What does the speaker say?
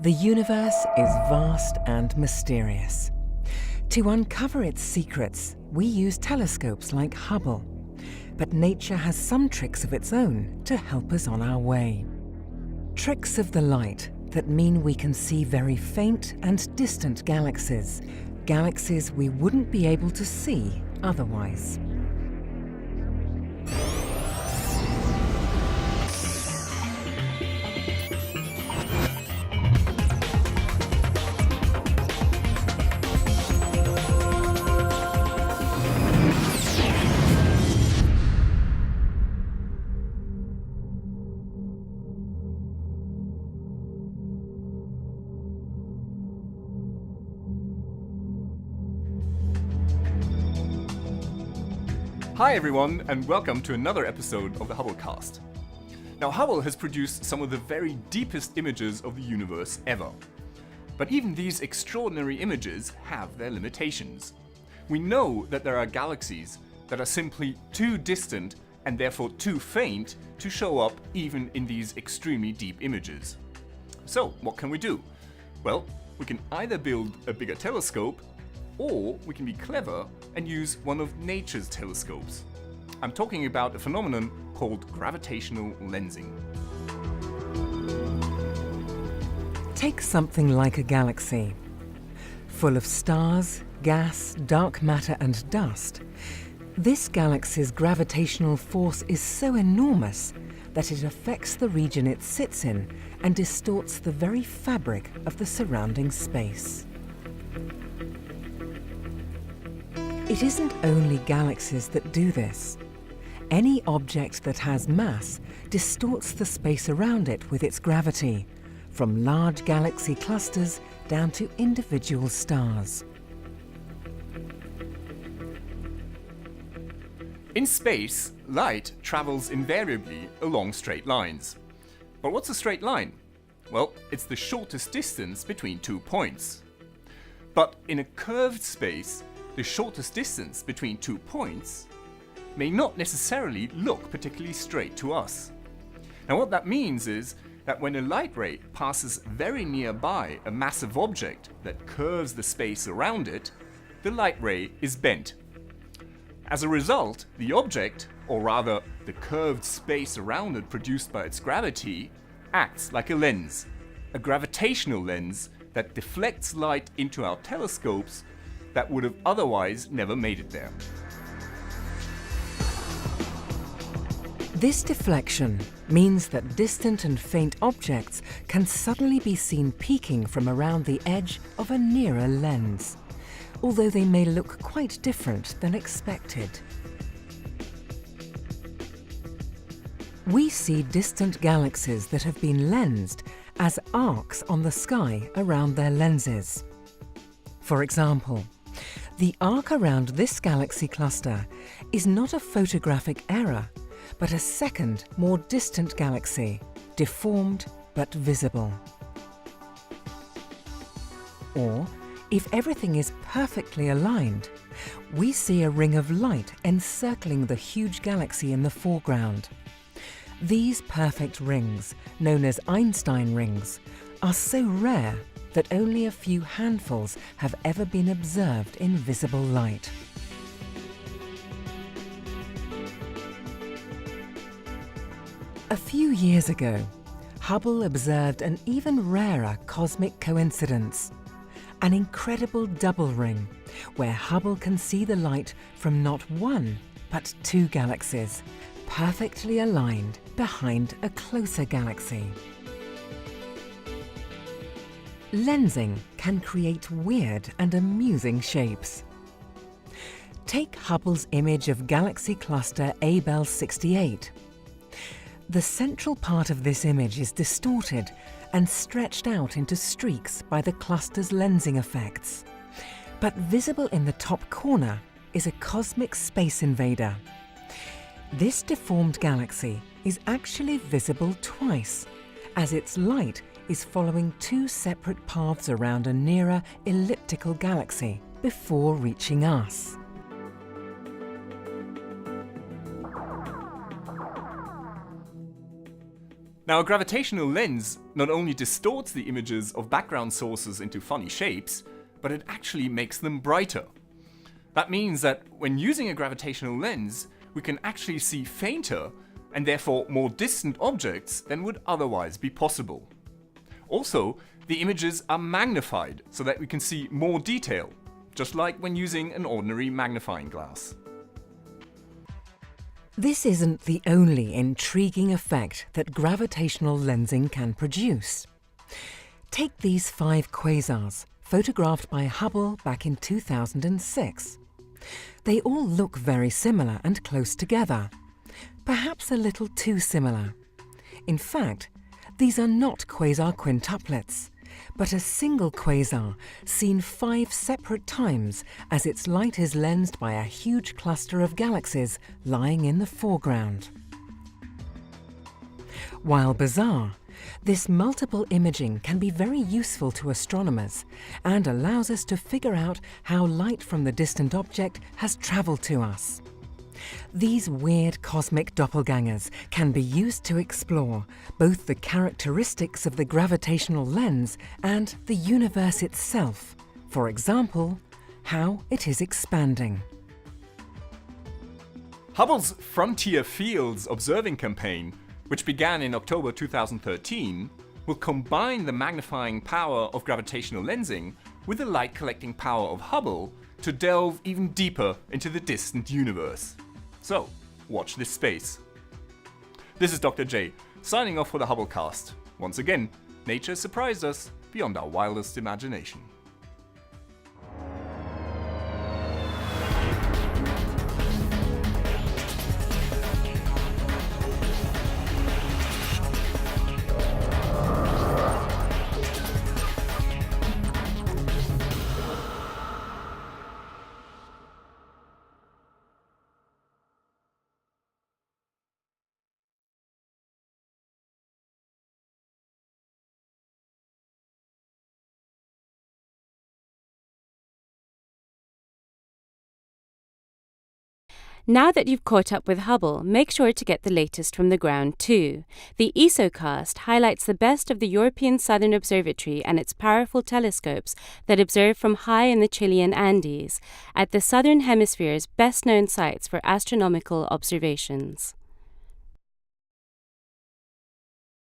The universe is vast and mysterious. To uncover its secrets, we use telescopes like Hubble. But nature has some tricks of its own to help us on our way. Tricks of the light that mean we can see very faint and distant galaxies, galaxies we wouldn't be able to see otherwise. Hi everyone, and welcome to another episode of the Hubblecast. Now, Hubble has produced some of the very deepest images of the universe ever. But even these extraordinary images have their limitations. We know that there are galaxies that are simply too distant and therefore too faint to show up even in these extremely deep images. So, what can we do? Well, we can either build a bigger telescope, or we can be clever and use one of nature's telescopes. I'm talking about a phenomenon called gravitational lensing. Take something like a galaxy. Full of stars, gas, dark matter and dust, this galaxy's gravitational force is so enormous that it affects the region it sits in and distorts the very fabric of the surrounding space. It isn't only galaxies that do this. Any object that has mass distorts the space around it with its gravity, from large galaxy clusters down to individual stars. In space, light travels invariably along straight lines. But what's a straight line? Well, it's the shortest distance between 2 points. But in a curved space, the shortest distance between 2 points may not necessarily look particularly straight to us. Now, what that means is that when a light ray passes very nearby a massive object that curves the space around it, the light ray is bent. As a result, the object, or rather the curved space around it produced by its gravity, acts like a lens, a gravitational lens that deflects light into our telescopes that would have otherwise never made it there. This deflection means that distant and faint objects can suddenly be seen peeking from around the edge of a nearer lens, although they may look quite different than expected. We see distant galaxies that have been lensed as arcs on the sky around their lenses. For example, the arc around this galaxy cluster is not a photographic error, but a second, more distant galaxy, deformed but visible. Or, if everything is perfectly aligned, we see a ring of light encircling the huge galaxy in the foreground. These perfect rings, known as Einstein rings, are so rare that only a few handfuls have ever been observed in visible light. A few years ago, Hubble observed an even rarer cosmic coincidence, an incredible double ring, where Hubble can see the light from not one, but 2 galaxies, perfectly aligned behind a closer galaxy. Lensing can create weird and amusing shapes. Take Hubble's image of galaxy cluster Abell 68. The central part of this image is distorted and stretched out into streaks by the cluster's lensing effects. But visible in the top corner is a cosmic space invader. This deformed galaxy is actually visible twice, as its light is following 2 separate paths around a nearer elliptical galaxy before reaching us. Now, a gravitational lens not only distorts the images of background sources into funny shapes, but it actually makes them brighter. That means that when using a gravitational lens, we can actually see fainter and therefore more distant objects than would otherwise be possible. Also, the images are magnified so that we can see more detail, just like when using an ordinary magnifying glass. This isn't the only intriguing effect that gravitational lensing can produce. Take these 5 quasars, photographed by Hubble back in 2006. They all look very similar and close together, perhaps a little too similar. In fact, these are not quasar quintuplets, but a single quasar seen 5 separate times as its light is lensed by a huge cluster of galaxies lying in the foreground. While bizarre, this multiple imaging can be very useful to astronomers and allows us to figure out how light from the distant object has travelled to us. These weird cosmic doppelgangers can be used to explore both the characteristics of the gravitational lens and the universe itself. For example, how it is expanding. Hubble's Frontier Fields observing campaign, which began in October 2013, will combine the magnifying power of gravitational lensing with the light collecting power of Hubble to delve even deeper into the distant universe. So, watch this space. This is Dr. J, signing off for the Hubblecast. Once again, nature surprised us beyond our wildest imagination. Now that you've caught up with Hubble, make sure to get the latest from the ground too. The ESOcast highlights the best of the European Southern Observatory and its powerful telescopes that observe from high in the Chilean Andes, at the Southern Hemisphere's best-known sites for astronomical observations.